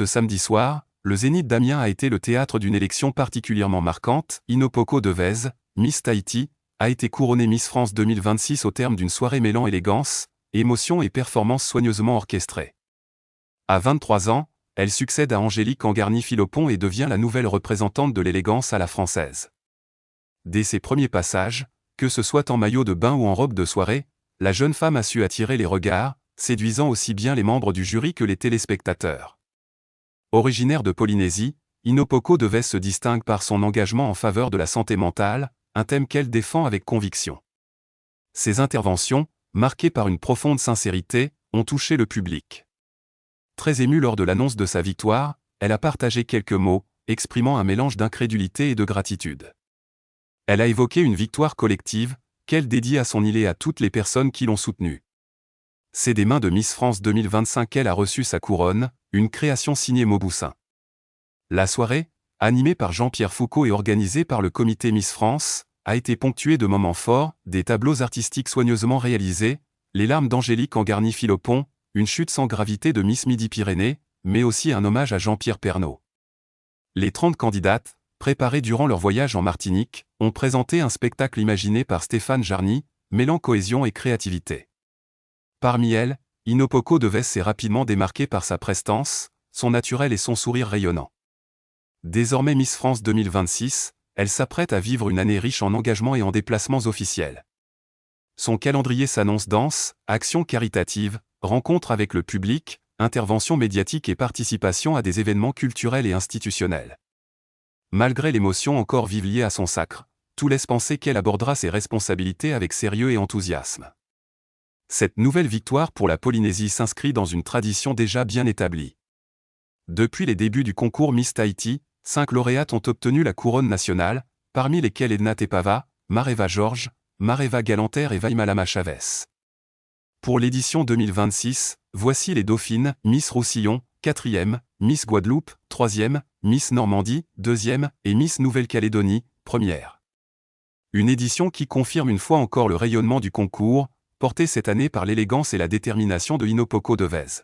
Ce samedi soir, le Zénith d'Amiens a été le théâtre d'une élection particulièrement marquante. Inopoko Devez, Miss Tahiti, a été couronnée Miss France 2026 au terme d'une soirée mêlant élégance, émotion et performance soigneusement orchestrée. À 23 ans, elle succède à Angélique Angarny-Philopon et devient la nouvelle représentante de l'élégance à la française. Dès ses premiers passages, que ce soit en maillot de bain ou en robe de soirée, la jeune femme a su attirer les regards, séduisant aussi bien les membres du jury que les téléspectateurs. Originaire de Polynésie, Inopoko Devez se distingue par son engagement en faveur de la santé mentale, un thème qu'elle défend avec conviction. Ses interventions, marquées par une profonde sincérité, ont touché le public. Très émue lors de l'annonce de sa victoire, elle a partagé quelques mots, exprimant un mélange d'incrédulité et de gratitude. Elle a évoqué une victoire collective, qu'elle dédie à son île et à toutes les personnes qui l'ont soutenue. C'est des mains de Miss France 2025 qu'elle a reçu sa couronne, une création signée Mauboussin. La soirée, animée par Jean-Pierre Foucault et organisée par le comité Miss France, a été ponctuée de moments forts, des tableaux artistiques soigneusement réalisés, les larmes d'Angélique Angarny-Philopon, une chute sans gravité de Miss Midi-Pyrénées, mais aussi un hommage à Jean-Pierre Pernaut. Les 30 candidates, préparées durant leur voyage en Martinique, ont présenté un spectacle imaginé par Stéphane Jarny, mêlant cohésion et créativité. Parmi elles, Inopoko Devez s'est rapidement démarquée par sa prestance, son naturel et son sourire rayonnant. Désormais Miss France 2026, elle s'apprête à vivre une année riche en engagements et en déplacements officiels. Son calendrier s'annonce dense, actions caritatives, rencontres avec le public, interventions médiatiques et participation à des événements culturels et institutionnels. Malgré l'émotion encore vive liée à son sacre, tout laisse penser qu'elle abordera ses responsabilités avec sérieux et enthousiasme. Cette nouvelle victoire pour la Polynésie s'inscrit dans une tradition déjà bien établie. Depuis les débuts du concours Miss Tahiti, 5 lauréates ont obtenu la couronne nationale, parmi lesquelles Edna Tepava, Mareva Georges, Mareva Galanter et Vaimalama Chavez. Pour l'édition 2026, voici les dauphines: Miss Roussillon, 4e, Miss Guadeloupe, 3e, Miss Normandie, 2e, et Miss Nouvelle-Calédonie, 1re. Une édition qui confirme une fois encore le rayonnement du concours, porté cette année par l'élégance et la détermination de Inopoko Devez.